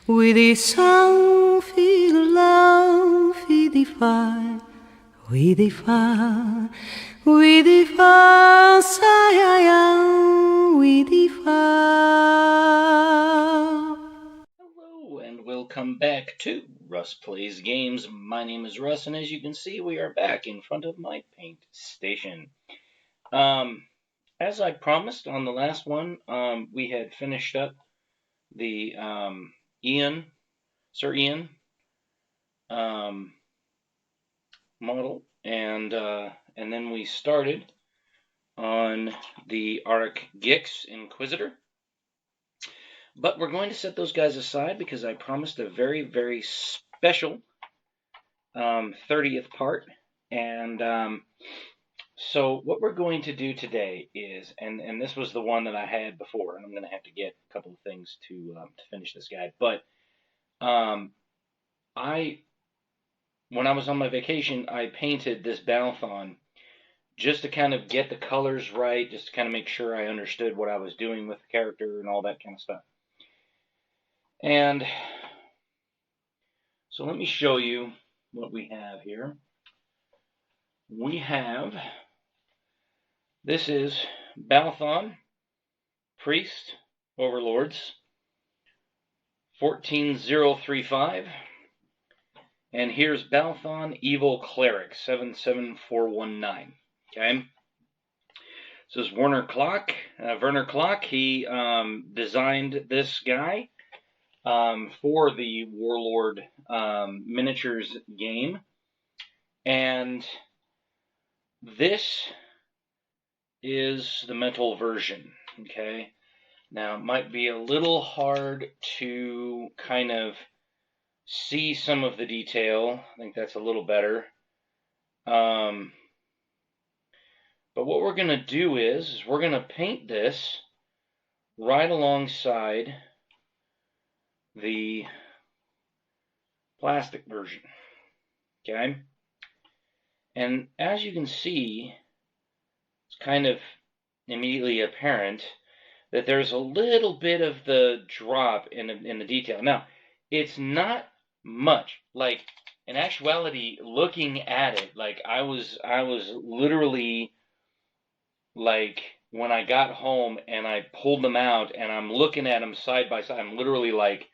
We descend, feel love, we defy, we defy, we defy, we defy. Hello, and welcome back to Russ Plays Games. My name is Russ, and as you can see, we are back in front of my paint station. As I promised on the last one, we had finished up the Sir Ian model, and then we started on the Auric Gix Inquisitor. But we're going to set those guys aside because I promised a very, very special 30th part. And so what we're going to do today is, and this was the one that I had before, and I'm going to have to get a couple of things to finish this guy. But when I was on my vacation, I painted this Balthon just to kind of get the colors right, just to kind of make sure I understood what I was doing with the character and all that kind of stuff. And so let me show you what we have here. This is Balthon, Priest, Overlords, 14035. And here's Balthon, Evil Cleric, 77419. Okay? This is Werner Klock. He designed this guy for the Warlord miniatures game. And this is the metal version, okay? Now, it might be a little hard to kind of see some of the detail. I think that's a little better. But what we're going to do is we're going to paint this right alongside the plastic version, okay? And as you can see, it's kind of immediately apparent that there's a little bit of the drop in the detail. Now, it's not much. Like, in actuality, looking at it, like I was literally, like, when I got home and I pulled them out and I'm looking at them side by side, I'm literally like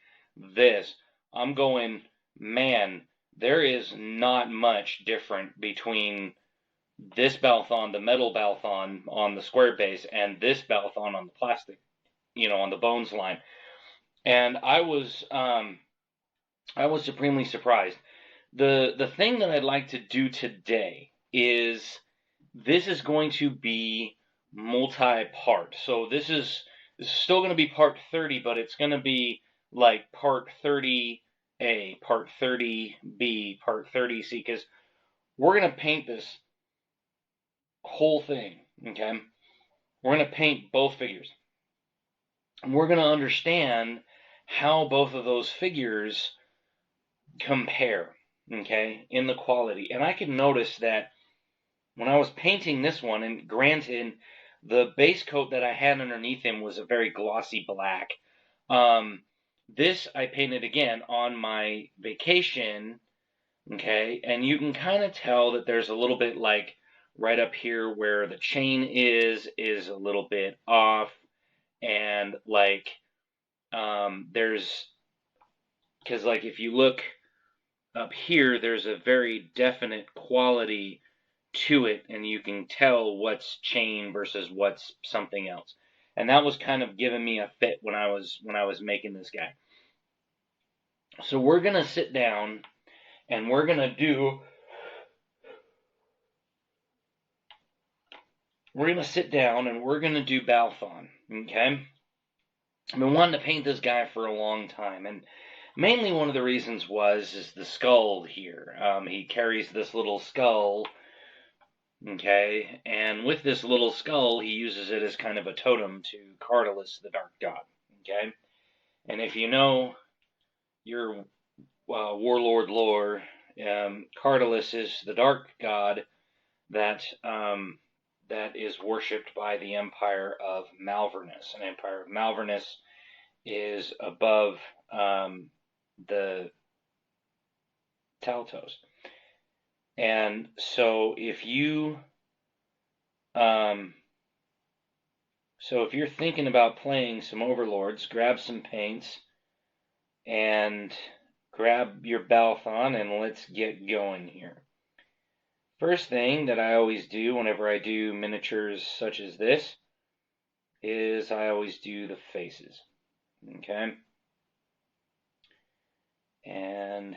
this. I'm going, man, there is not much different between this Balthon, the metal Balthon on the square base, and this Balthon on the plastic, on the bones line. And I was supremely surprised. The thing that I'd like to do today is this is going to be multi-part. So this is still going to be part 30, but it's going to be like part 30A, part 30B, part 30C, because we're going to paint this whole thing, okay? We're going to paint both figures. And we're going to understand how both of those figures compare, okay, in the quality. And I can notice that when I was painting this one, and granted, the base coat that I had underneath him was a very glossy black. This I painted again on my vacation, okay, and you can kind of tell that there's a little bit, like, right up here where the chain is a little bit off, and like there's, because like if you look up here, there's a very definite quality to it, and you can tell what's chain versus what's something else. And that was kind of giving me a fit when I was making this guy. So we're gonna sit down and we're gonna do Balthon, okay? I've been wanting to paint this guy for a long time, and mainly one of the reasons is the skull here. He carries this little skull, okay? And with this little skull, he uses it as kind of a totem to Cardalus, the Dark God, okay? And if you know your Warlord lore, Cardalus is the Dark God that is worshipped by the Empire of Malvernus. And Empire of Malvernus is above the Taltos. And so if you're thinking about playing some Overlords, grab some paints and grab your Balthon and let's get going here. First thing that I always do whenever I do miniatures such as this is I always do the faces. Okay? And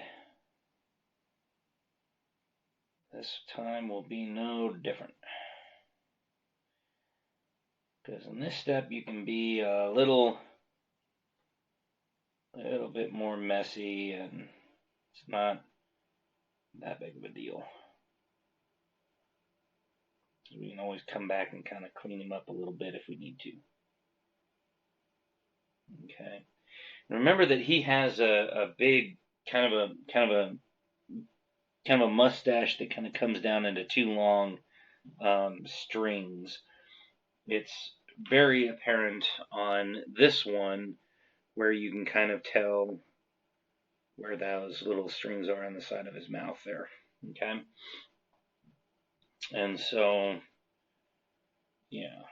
this time will be no different. Because in this step you can be a little bit more messy, and it's not that big of a deal. We can always come back and kind of clean him up a little bit if we need to. Okay. Remember that he has a big kind of a mustache that kind of comes down into two long strings. It's very apparent on this one where you can kind of tell where those little strings are on the side of his mouth there. Okay. And so, yeah.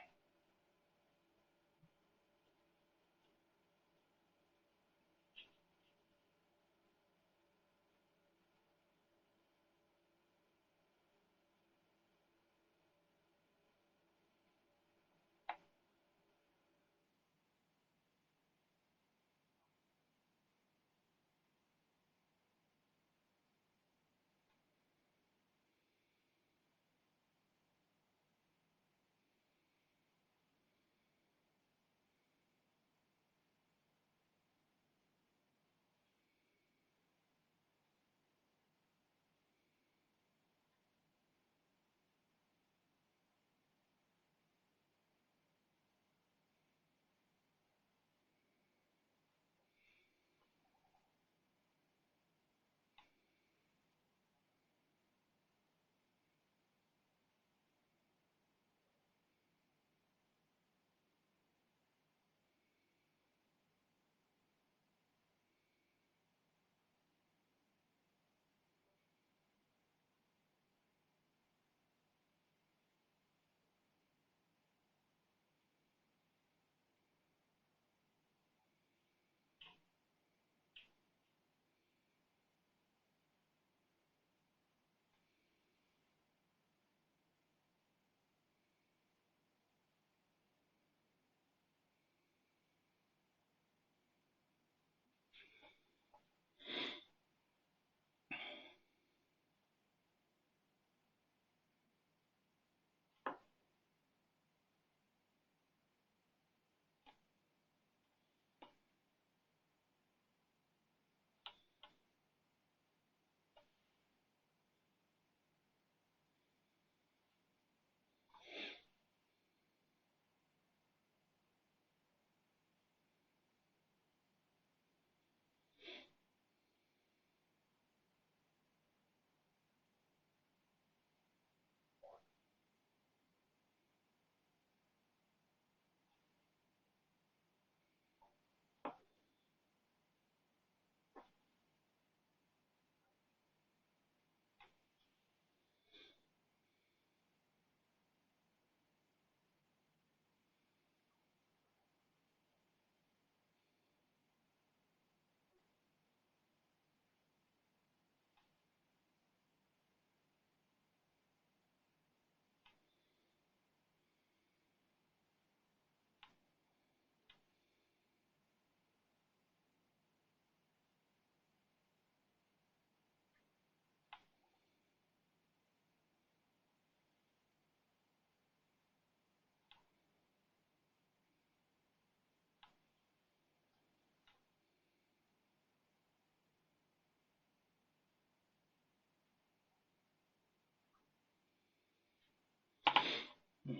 Okay.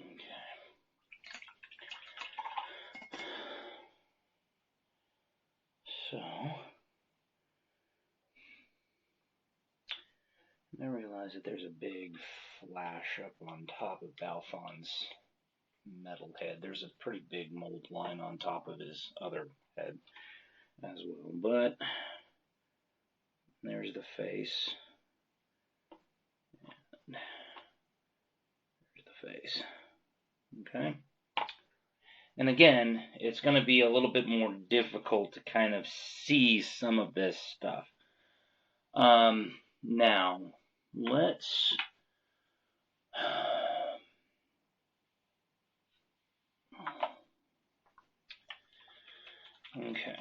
So, I realize that there's a big flash up on top of Balthon's metal head. There's a pretty big mold line on top of his other head as well. But there's the face. There's the face. Okay. And again, it's going to be a little bit more difficult to kind of see some of this stuff. Now, let's... Okay.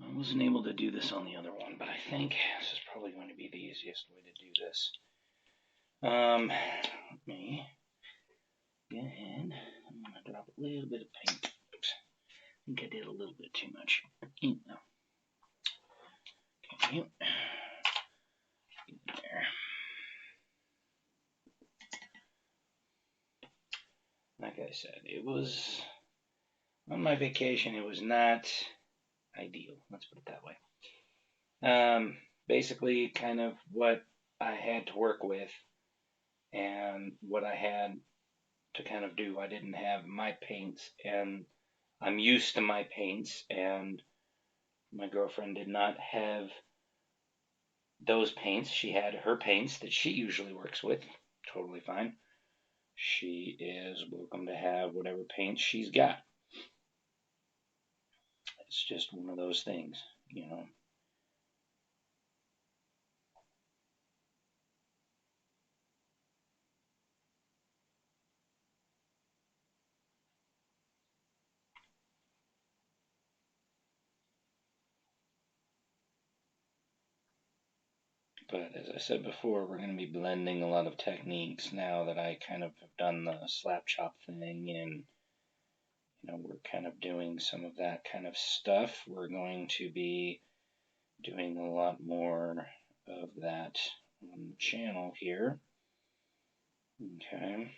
I wasn't able to do this on the other one, but I think this is probably going to be the easiest way to do this. Let me go ahead. I'm going to drop a little bit of paint. Oops. I think I did a little bit too much. Okay. There. Like I said, it was on my vacation. It was not ideal. Let's put it that way. Basically, kind of what I had to work with and what I had to kind of do. I didn't have my paints, and I'm used to my paints, and my girlfriend did not have those paints. She had her paints that she usually works with. Totally fine. She is welcome to have whatever paints she's got. It's just one of those things, you know. But as I said before, we're going to be blending a lot of techniques now that I kind of have done the slap chop thing, and you know, we're kind of doing some of that kind of stuff. We're going to be doing a lot more of that on the channel here. Okay.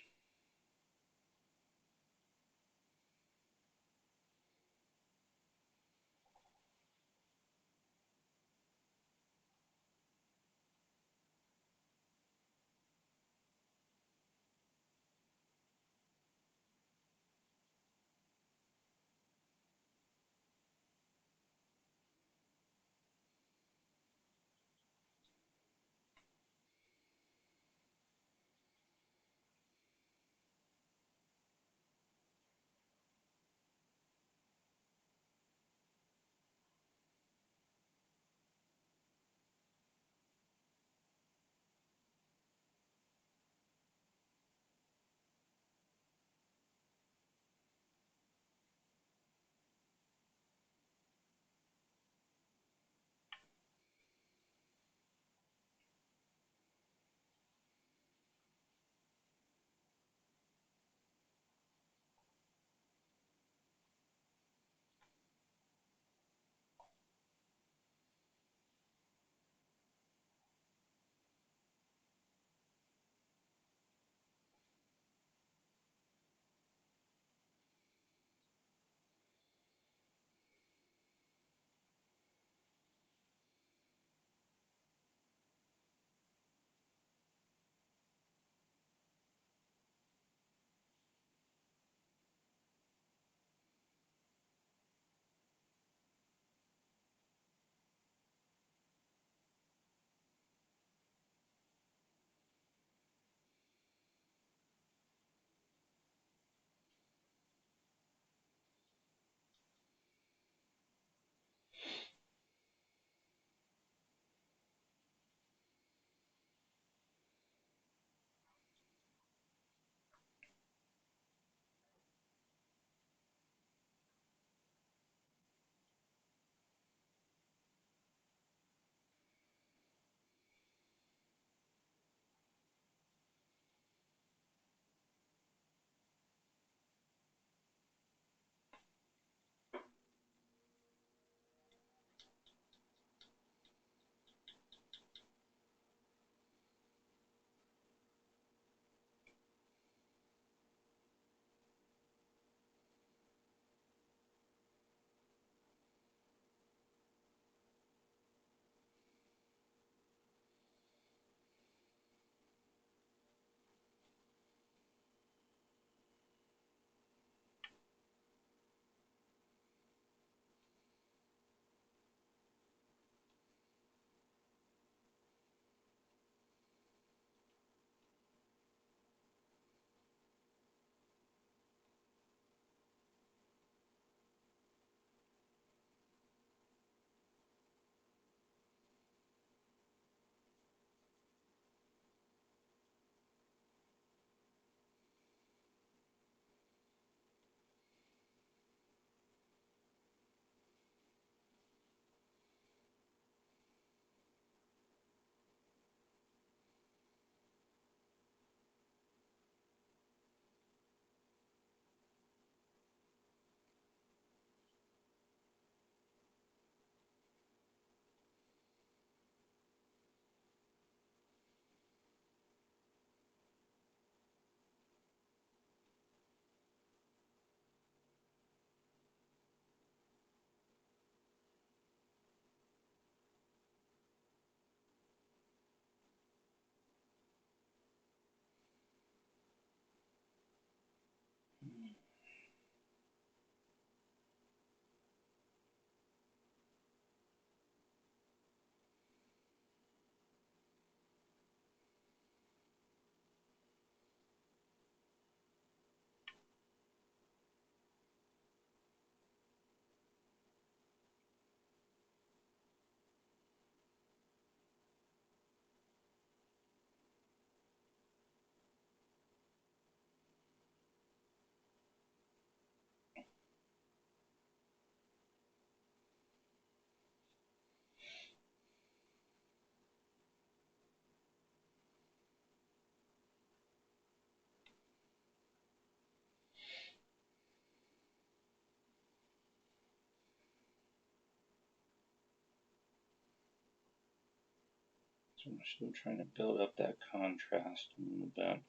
So we're still trying to build up that contrast a little bit.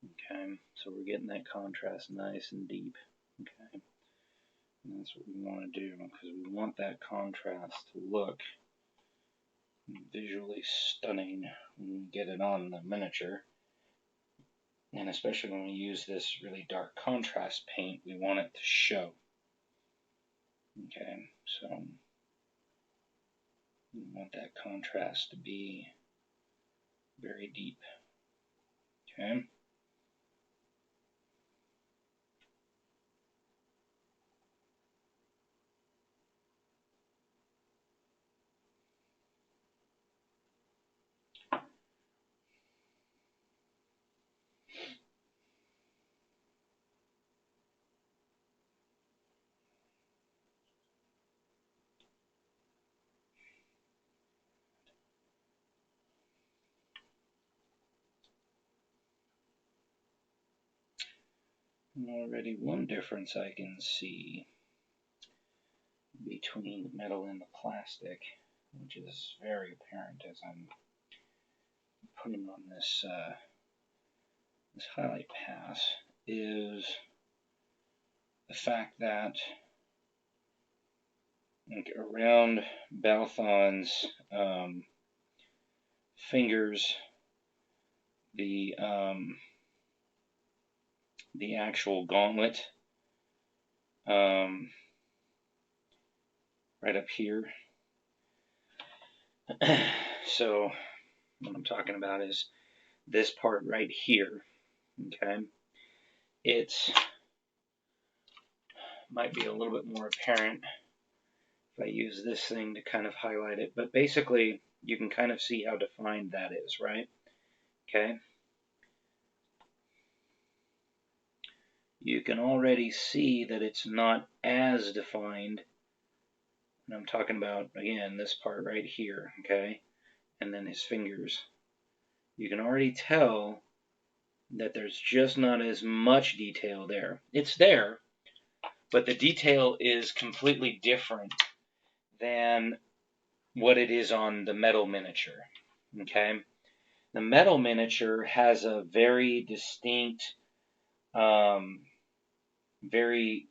Okay, so we're getting that contrast nice and deep. Okay, and that's what we want to do, because we want that contrast to look visually stunning when we get it on the miniature. And especially when we use this really dark contrast paint, we want it to show. Okay, so we want that contrast to be very deep. Okay. Already one difference I can see between the metal and the plastic, which is very apparent as I'm putting on this this highlight pass, is the fact that like around Balthon's fingers, the actual gauntlet right up here. So what I'm talking about is this part right here. Okay, it's might be a little bit more apparent if I use this thing to kind of highlight it, but basically you can kind of see how defined that is, right? Okay, you can already see that it's not as defined. And I'm talking about, again, this part right here, okay, and then his fingers. You can already tell that there's just not as much detail there. It's there, but the detail is completely different than what it is on the metal miniature. Okay, the metal miniature has a very distinct, very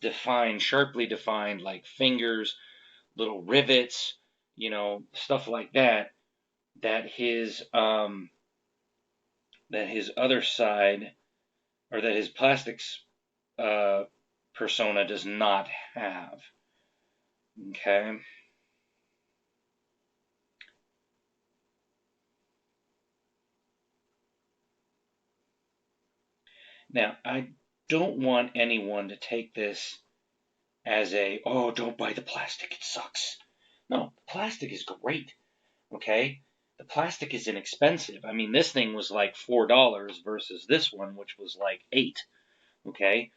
defined, sharply defined, like fingers, little rivets, you know, stuff like that. That his other side, or that his plastics persona does not have. Okay. Now, I don't want anyone to take this as a, oh, don't buy the plastic, it sucks. No, the plastic is great. Okay. The plastic is inexpensive. I mean, this thing was like $4 versus this one, which was like $8. Okay.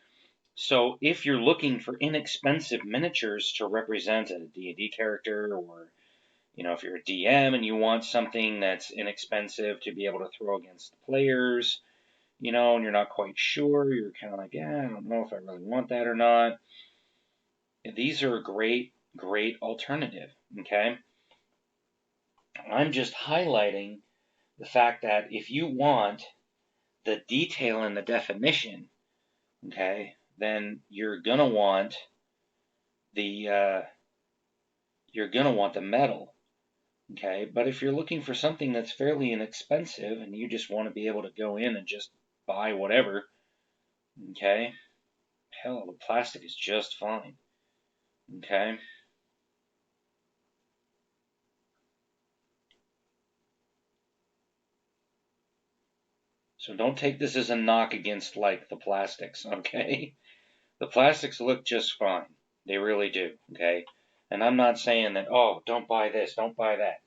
So if you're looking for inexpensive miniatures to represent a D&D character, or you know, if you're a DM and you want something that's inexpensive to be able to throw against the players, you know, and you're not quite sure, you're kind of like, yeah, I don't know if I really want that or not. These are a great, great alternative. Okay. I'm just highlighting the fact that if you want the detail and the definition, okay, then you're gonna want the metal, okay. But if you're looking for something that's fairly inexpensive and you just want to be able to go in and just buy whatever, okay, hell, the plastic is just fine, okay. So don't take this as a knock against like the plastics, okay. The plastics look just fine. They really do, okay? And I'm not saying that, oh, don't buy this, don't buy that,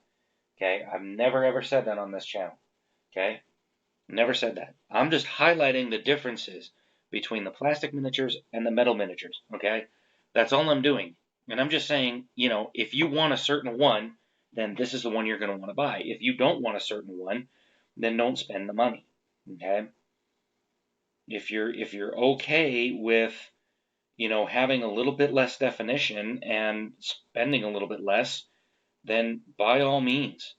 okay? I've never ever said that on this channel, okay? Never said that. I'm just highlighting the differences between the plastic miniatures and the metal miniatures, okay? That's all I'm doing. And I'm just saying, you know, if you want a certain one, then this is the one you're going to want to buy. If you don't want a certain one, then don't spend the money, okay? If you're okay with, you know, having a little bit less definition and spending a little bit less, then by all means,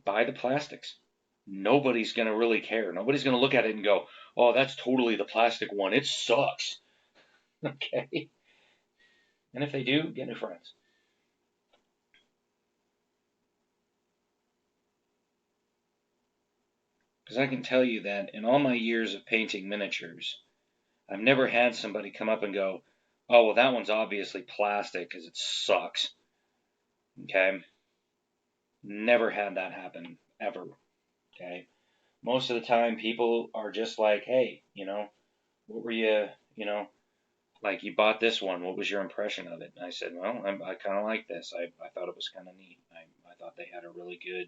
buy the plastics. Nobody's going to really care. Nobody's going to look at it and go, oh, that's totally the plastic one. It sucks. Okay? And if they do, get new friends. Because I can tell you that in all my years of painting miniatures, I've never had somebody come up and go, oh, well, that one's obviously plastic because it sucks. Okay? Never had that happen, ever. Okay? Most of the time, people are just like, hey, what were you, like you bought this one. What was your impression of it? And I said, well, I kind of like this. I thought it was kind of neat. I thought they had a really good,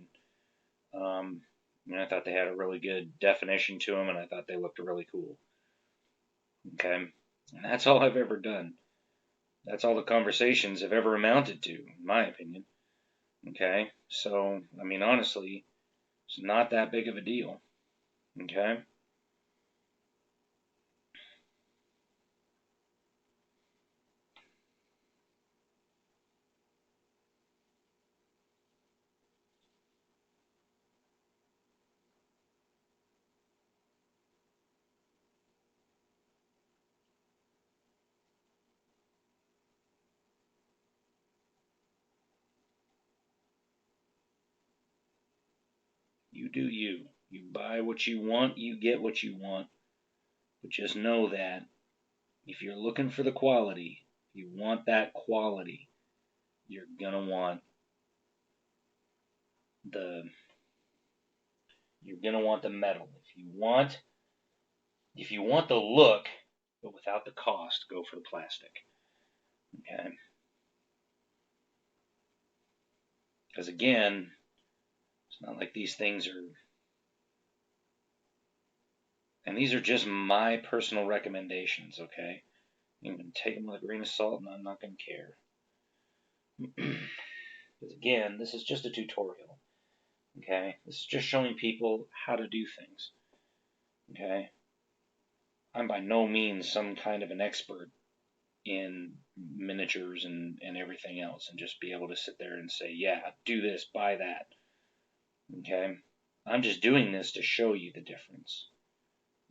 I thought they had a really good definition to them, and I thought they looked really cool. Okay? And that's all I've ever done. That's all the conversations have ever amounted to, in my opinion. Okay? So, I mean, honestly, it's not that big of a deal. Okay? You do you. You buy what you want, you get what you want. But just know that if you're looking for the quality, if you want that quality, you're gonna want the metal. If you want the look, but without the cost, go for the plastic. Okay? Because again, it's not like these things are, and these are just my personal recommendations, okay? You can take them with a grain of salt, and I'm not going to care. Because again, this is just a tutorial, okay? This is just showing people how to do things, okay? I'm by no means some kind of an expert in miniatures and everything else, and just be able to sit there and say, yeah, do this, buy that, okay? I'm just doing this to show you the difference,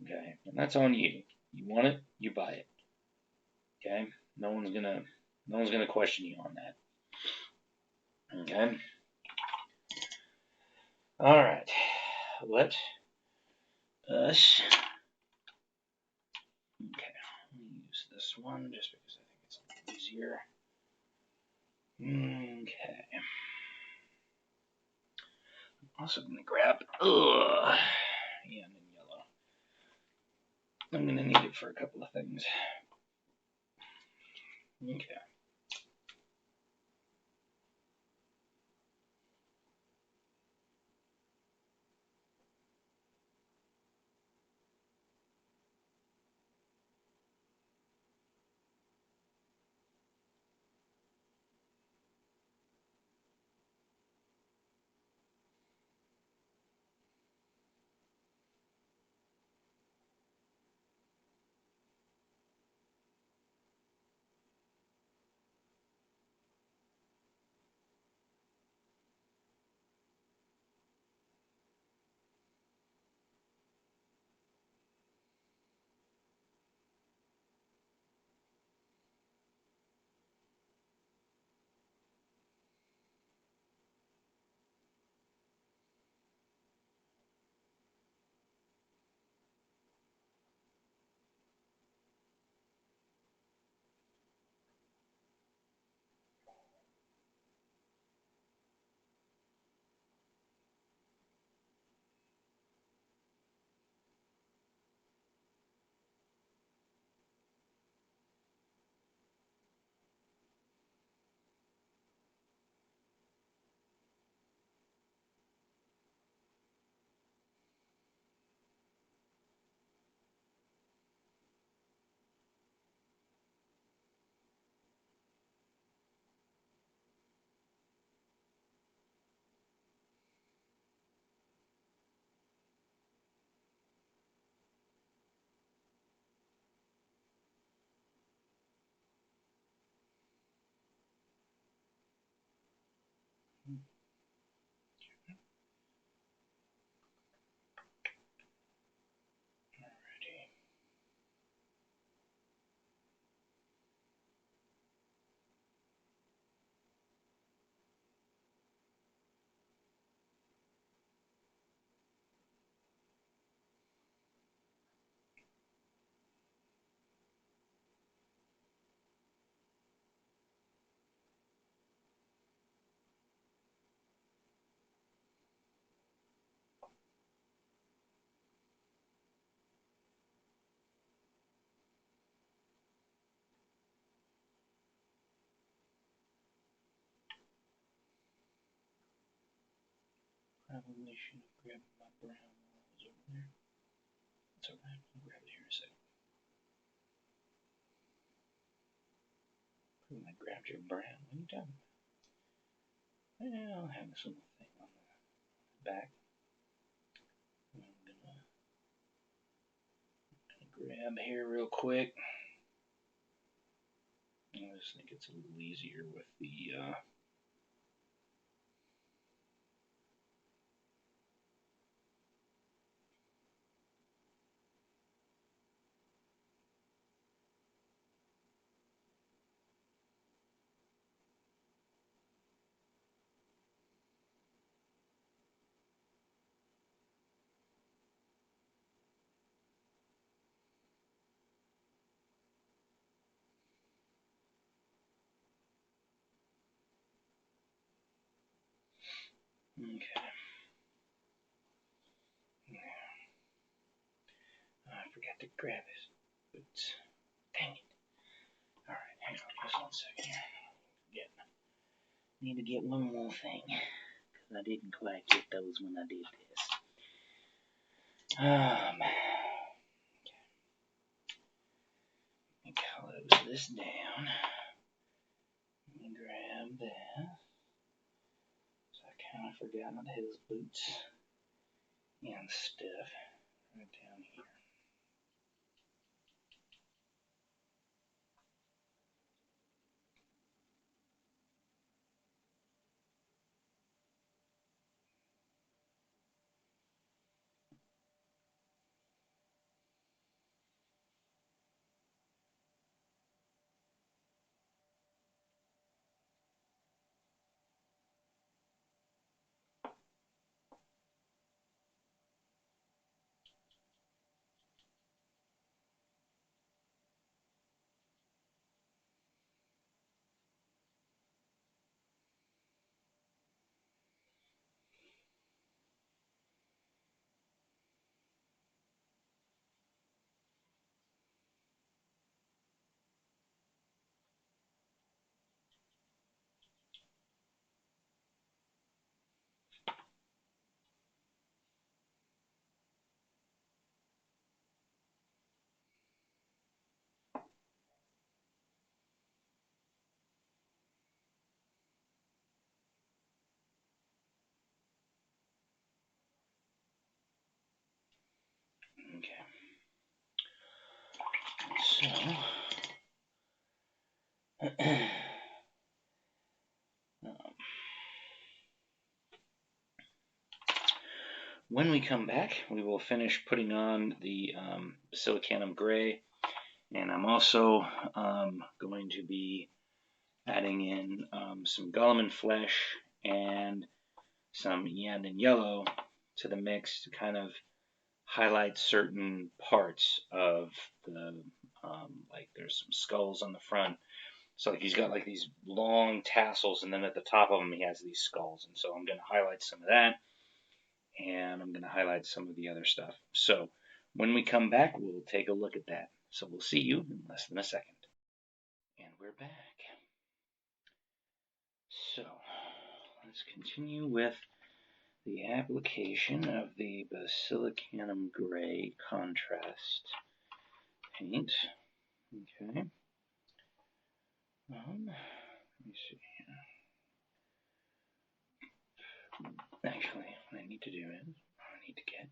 okay? And that's on you. You want it, you buy it, okay? No one's gonna question you on that, okay? All right, let us. Okay, let me use this one just because I think it's a little easier. Okay. I'm also gonna grab. Yeah, I'm in yellow. I'm gonna need it for a couple of things. Okay. Probably should have grabbed my brown while I was over there. That's alright, I'll grab it here in a second. I grabbed your brown. What are you talking about? Well, I'll have this little thing on the back. I'm gonna grab here real quick. I just think it's a little easier with the okay. I forgot to grab his boots. Dang it. Alright, hang on just 1 second here. Need to get one more thing. Because I didn't quite get those when I did this. Let me close this down. Let me grab that. So I kind of forgot about his boots and stuff right down here. Okay. So, when we come back, we will finish putting on the Basilicanum Gray, and I'm also going to be adding in some Gulliman Flesh and some Yandan Yellow to the mix to kind of highlight certain parts of the, like there's some skulls on the front. So like he's got like these long tassels, and then at the top of them he has these skulls. And so I'm going to highlight some of that, and I'm going to highlight some of the other stuff. So when we come back, we'll take a look at that. So we'll see you in less than a second. And we're back. So let's continue with the application of the Basilicanum Gray contrast paint. Okay. Let me see here. Actually, what I need to do is I need to get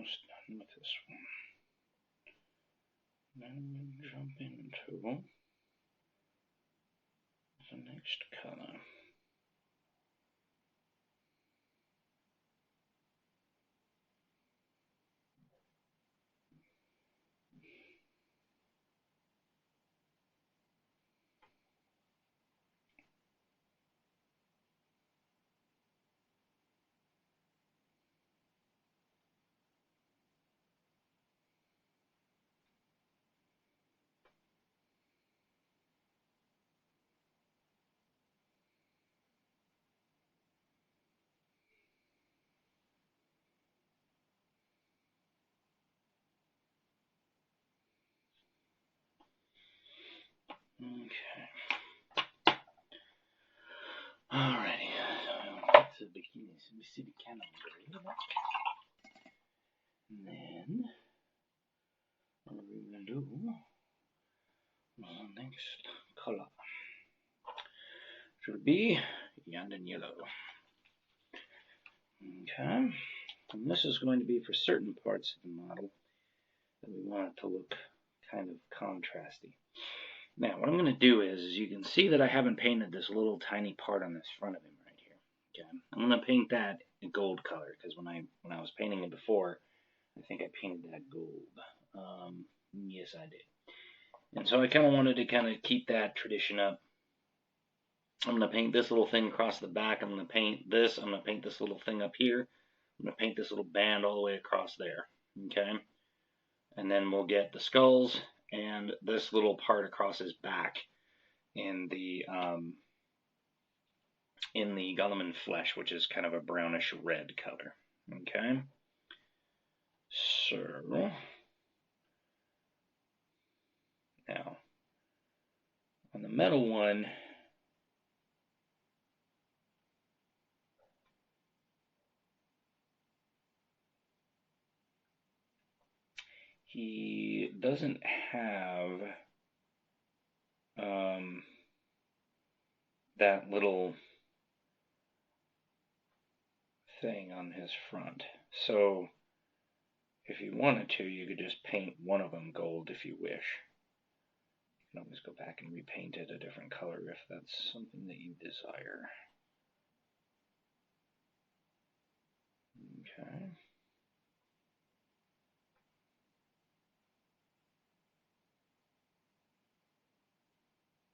almost done with this one. Then we jump into the next color. Okay. Alrighty. So the Mississippi Cannon Grade. And then what are we gonna do? The next color should be Yandan Yellow. Okay. And this is going to be for certain parts of the model that we want it to look kind of contrasty. Now, what I'm going to do is you can see that I haven't painted this little tiny part on this front of him right here. Okay, I'm going to paint that a gold color because when I was painting it before, I think I painted that gold. Yes, I did. And so I kind of wanted to kind of keep that tradition up. I'm going to paint this little thing across the back. I'm going to paint this. I'm going to paint this little thing up here. I'm going to paint this little band all the way across there. Okay, and then we'll get the skulls and this little part across his back in the Gulliman flesh, which is kind of a brownish red color. Okay, so now on the metal one, he doesn't have that little thing on his front. So if you wanted to, you could just paint one of them gold if you wish. You can always go back and repaint it a different color if that's something that you desire. Okay.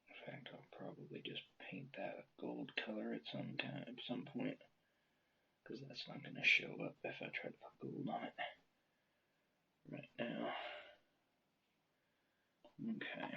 In fact, I'll probably just paint that gold color at some point, because that's not going to show up if I try to put gold on it right now. Okay.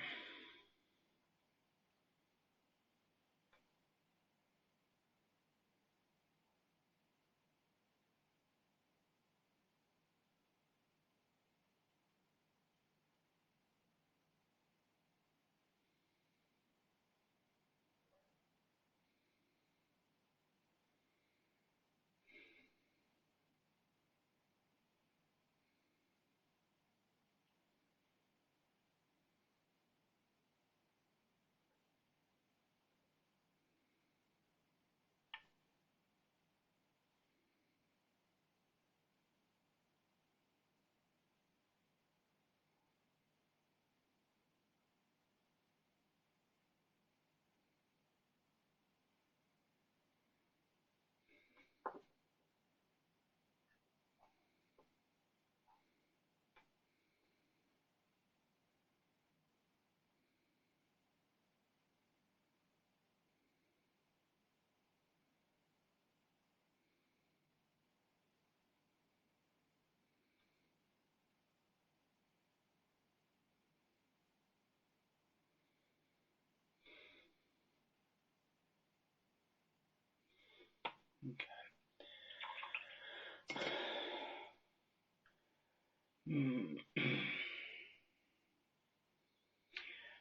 Okay.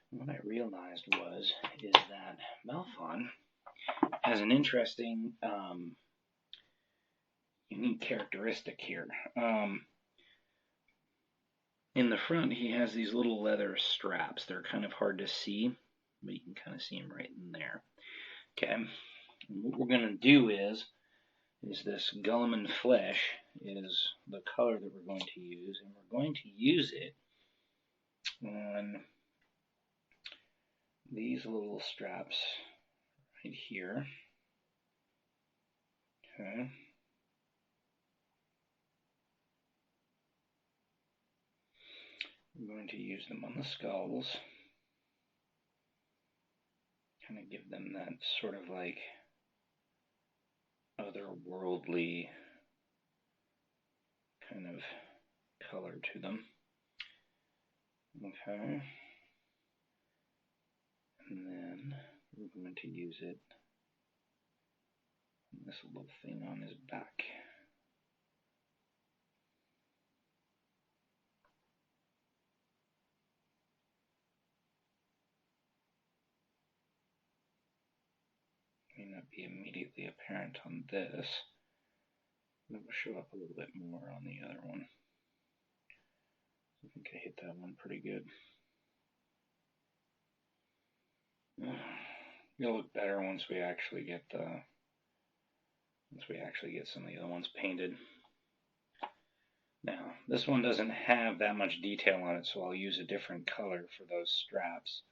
What I realized is that Balthon has an interesting, unique characteristic here. In the front, he has these little leather straps. They're kind of hard to see, but you can kind of see them right in there. Okay, and what we're going to do is is this Gulliman Flesh is the color that we're going to use, and we're going to use it on these little straps right here. Okay. I'm going to use them on the skulls. Kind of give them that sort of like otherworldly kind of color to them. Okay. And then we're going to use it on this little thing on his back. May not be immediately apparent on this. It will show up a little bit more on the other one. I think I hit that one pretty good. It'll look better once we actually get some of the other ones painted. Now, this one doesn't have that much detail on it, so I'll use a different color for those straps.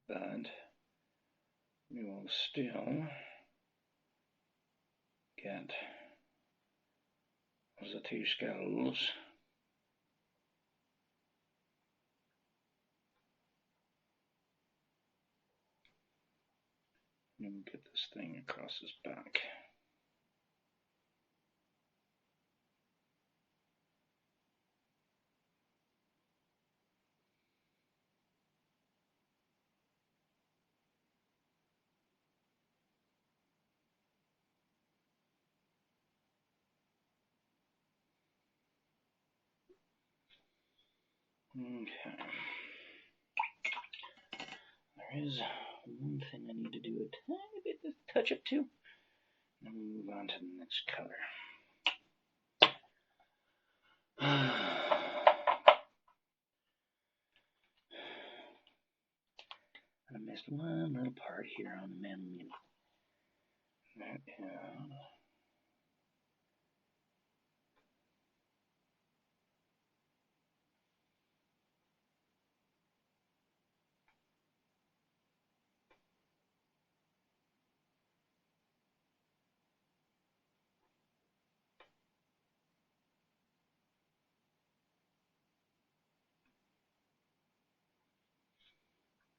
But we will still get the two skulls. And get this thing across his back. Okay. There is one thing I need to do a tiny bit of touch up to. And we'll move on to the next color. I missed one little part here on the menu. That is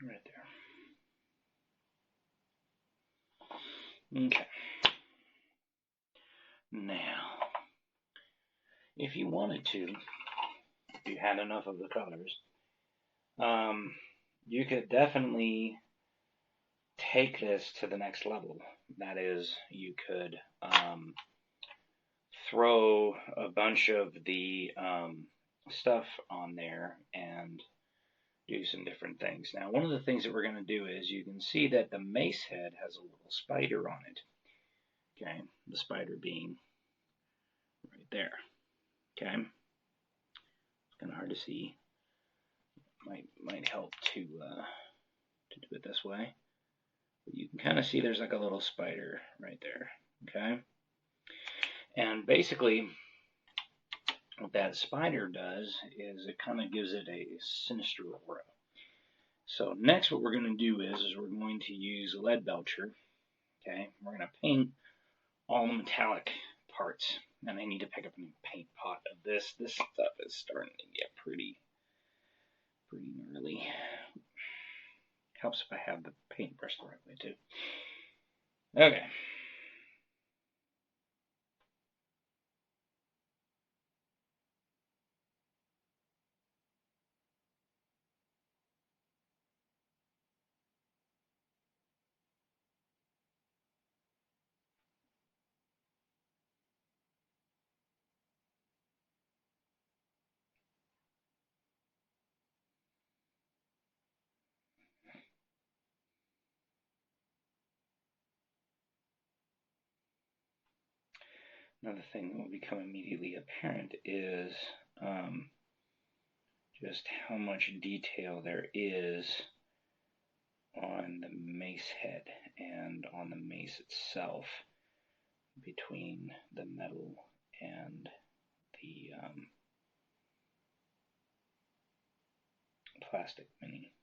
right there. Okay. Now, if you wanted to, if you had enough of the colors, you could definitely take this to the next level. That is, you could throw a bunch of the stuff on there and do some different things. Now, one of the things that we're going to do is you can see that the mace head has a little spider on it. Okay, the spider being right there. Okay, it's kind of hard to see. Might help to do it this way. But you can kind of see there's like a little spider right there. Okay, and basically what that spider does is it kind of gives it a sinister aura. So next what we're going to do is we're going to use lead belcher. Okay, we're going to paint all the metallic parts, and I need to pick up a new paint pot of this. This stuff is starting to get pretty gnarly. Helps if I have the paintbrush the right way too. Okay. Another thing that will become immediately apparent is just how much detail there is on the mace head and on the mace itself, between the metal and the plastic mini.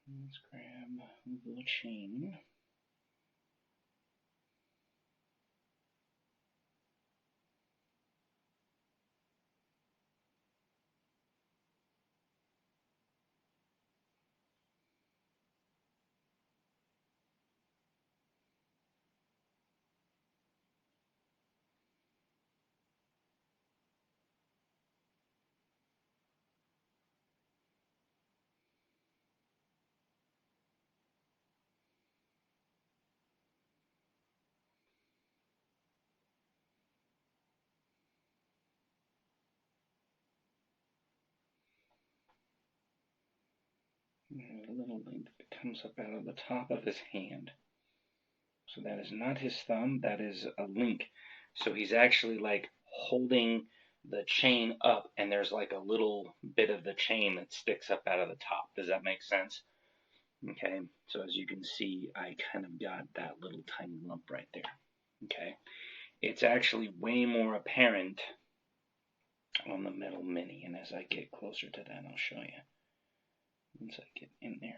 Let's grab the chain. A little link that comes up out of the top of his hand. So that is not his thumb, that is a link. So he's actually like holding the chain up, and there's like a little bit of the chain that sticks up out of the top. Does that make sense? Okay, so as you can see, I kind of got that little tiny lump right there. Okay, it's actually way more apparent on the metal mini, and as I get closer to that, I'll show you. Once I get in there,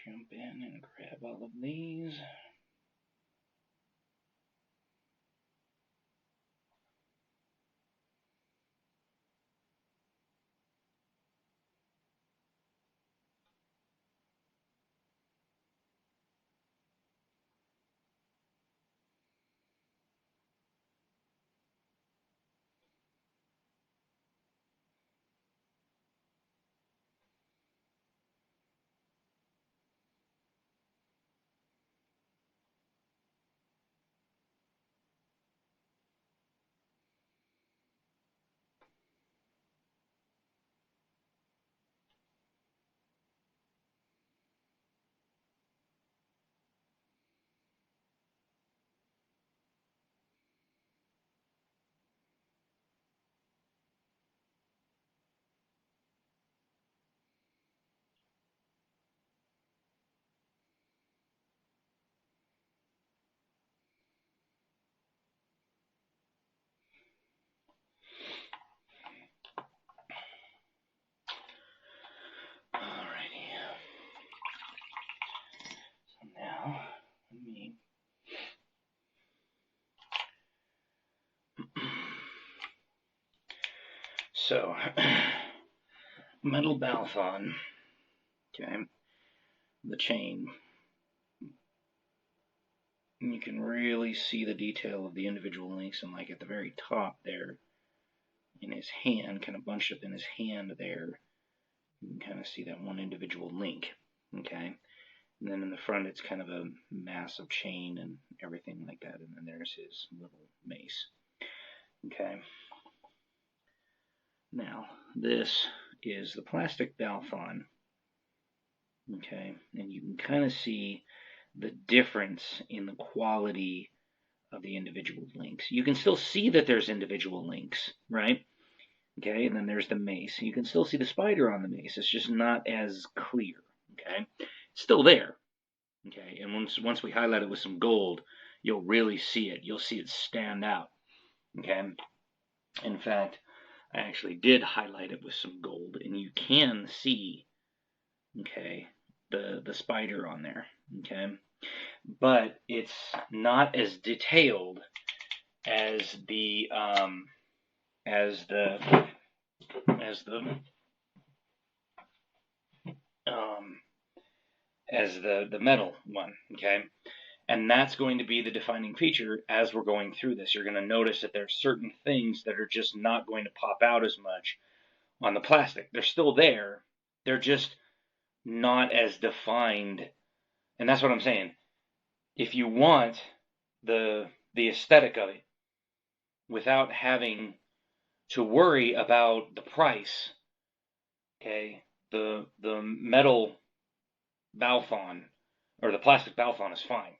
jump in and grab all of these. Alrighty. So now, let me so metal Balthon, okay, the chain. And you can really see the detail of the individual links, and like at the very top there, in his hand, kind of bunched up in his hand there, You can kind of see that one individual link, okay? And then in the front, it's kind of a massive chain and everything like that. And then there's his little mace, okay? Now, this is the plastic Balthon, okay? And you can kind of see the difference in the quality of the individual links. You can still see that there's individual links, right? Okay, and then there's the mace. You can still see the spider on the mace. It's just not as clear, okay? It's still there, okay? And once we highlight it with some gold, you'll really see it. You'll see it stand out, okay? In fact, I actually did highlight it with some gold, and you can see, okay, the spider on there, okay? But it's not as detailed as the as the metal one, okay? And that's going to be the defining feature as we're going through this. You're going to notice that there's certain things that are just not going to pop out as much on the plastic. They're still there. They're just not as defined. And that's what I'm saying. If you want the aesthetic of it without having to worry about the price, okay, the metal Balthon or the plastic Balthon is fine.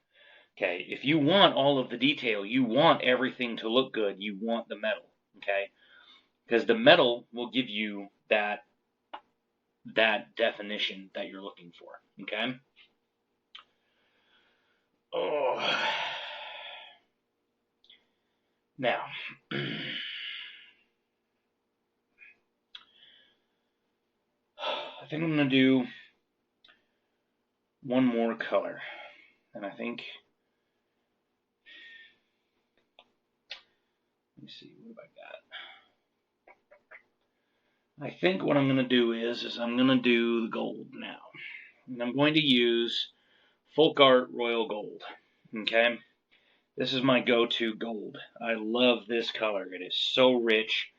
Okay, if you want all of the detail, you want everything to look good, you want the metal, okay? Because the metal will give you that definition that you're looking for, okay? Oh. Now, I think I'm going to do one more color. And I think, let me see, what have I got? I think what I'm going to do is I'm going to do the gold now. And I'm going to use Folk Art Royal Gold, okay? This is my go-to gold. I love this color. It is so rich.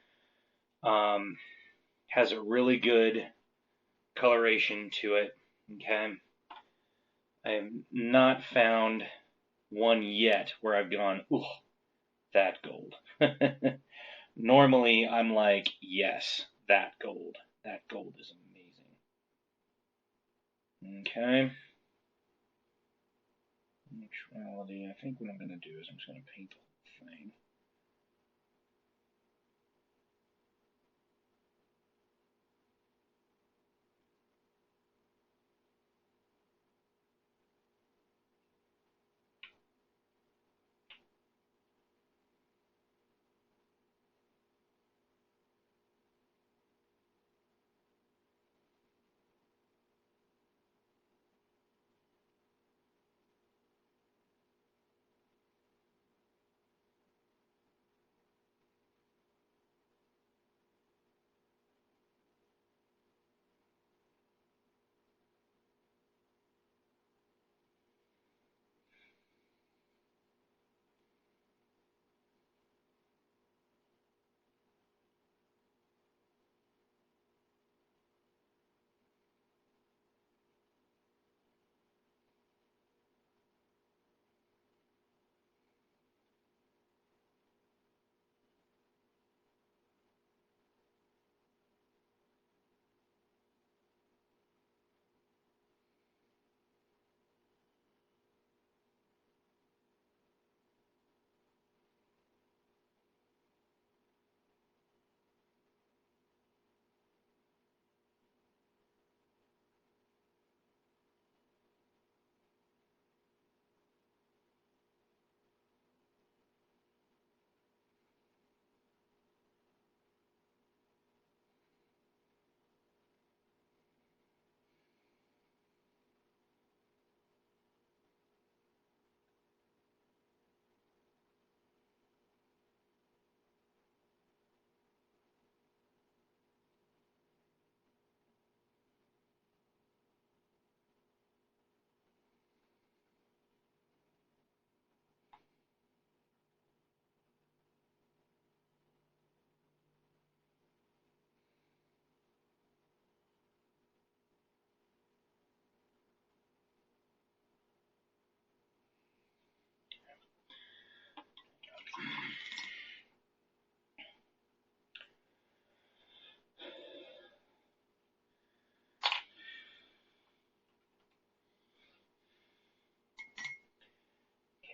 Has a really good coloration to it, okay? I have not found one yet where I've gone, ooh, that gold. Normally, I'm like, yes, that gold. That gold is amazing. Okay. Neutrality. I think what I'm going to do is I'm just going to paint the whole thing.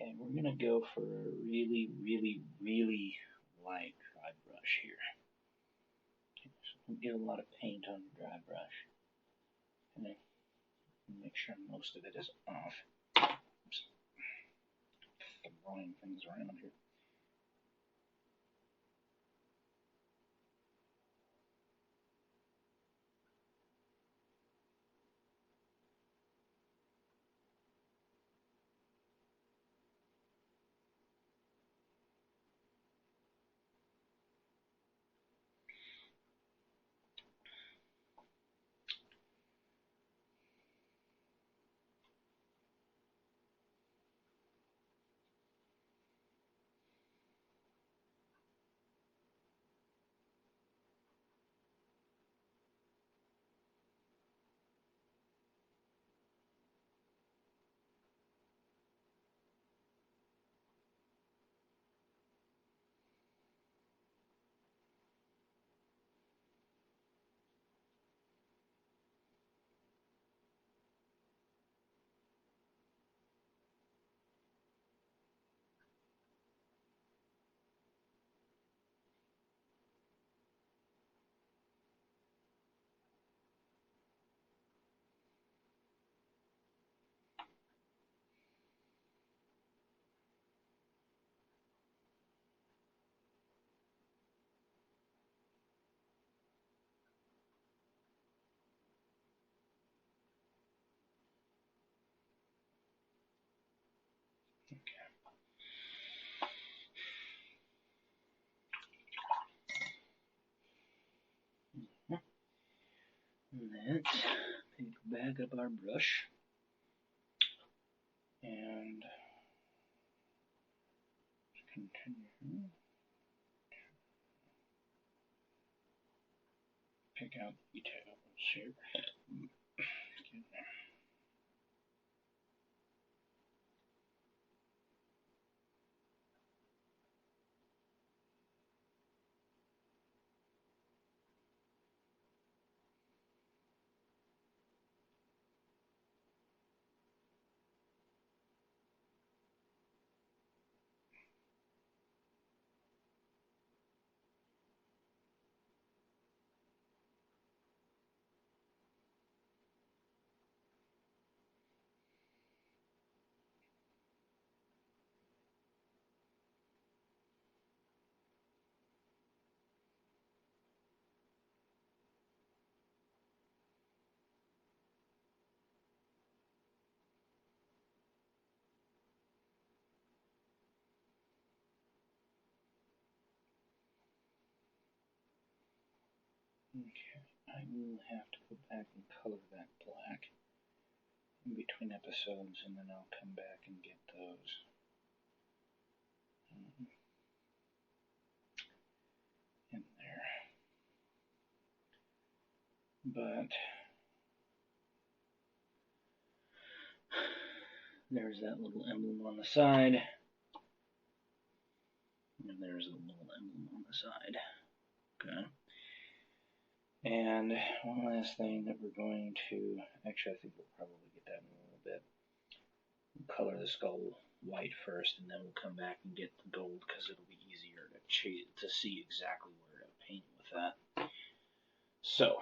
Okay, we're going to go for a really, really, really light dry brush here. Okay, so we'll get a lot of paint on the dry brush. And then make sure most of it is off. Oops. Throwing things around here. Let's pick back up our brush and continue. Pick out the details here. Okay, I will have to go back and color that black in between episodes, and then I'll come back and get those. In there. But there's that little emblem on the side. And there's a little emblem on the side. Okay. And one last thing that we're going to, actually I think we'll probably get that in a little bit. We'll color the skull white first, and then we'll come back and get the gold because it'll be easier to see exactly where to paint with that. So,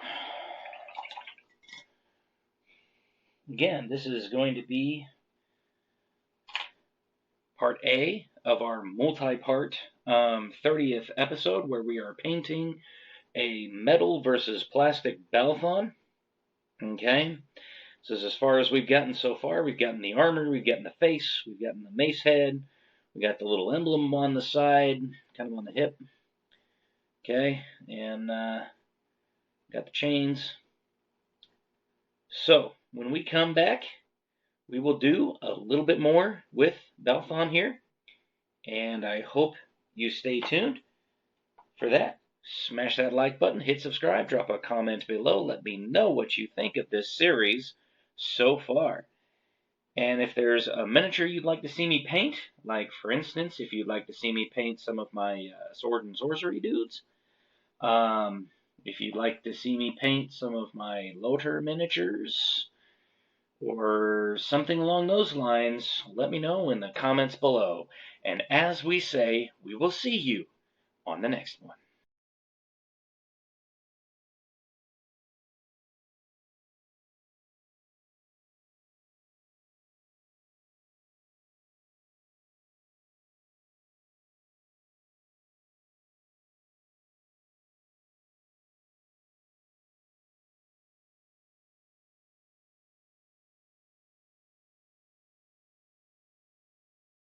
again, this is going to be part A of our multi-part 30th episode where we are painting a metal versus plastic Balthon. Okay, so as far as we've gotten so far, we've gotten the armor, we've gotten the face, we've gotten the mace head, we got the little emblem on the side, kind of on the hip. Okay, and got the chains. So when we come back, we will do a little bit more with Balthon here, and I hope you stay tuned for that. Smash that like button, hit subscribe, drop a comment below, let me know what you think of this series so far. And if there's a miniature you'd like to see me paint, like for instance, if you'd like to see me paint some of my sword and sorcery dudes, if you'd like to see me paint some of my Lothar miniatures, or something along those lines, let me know in the comments below. And as we say, we will see you on the next one.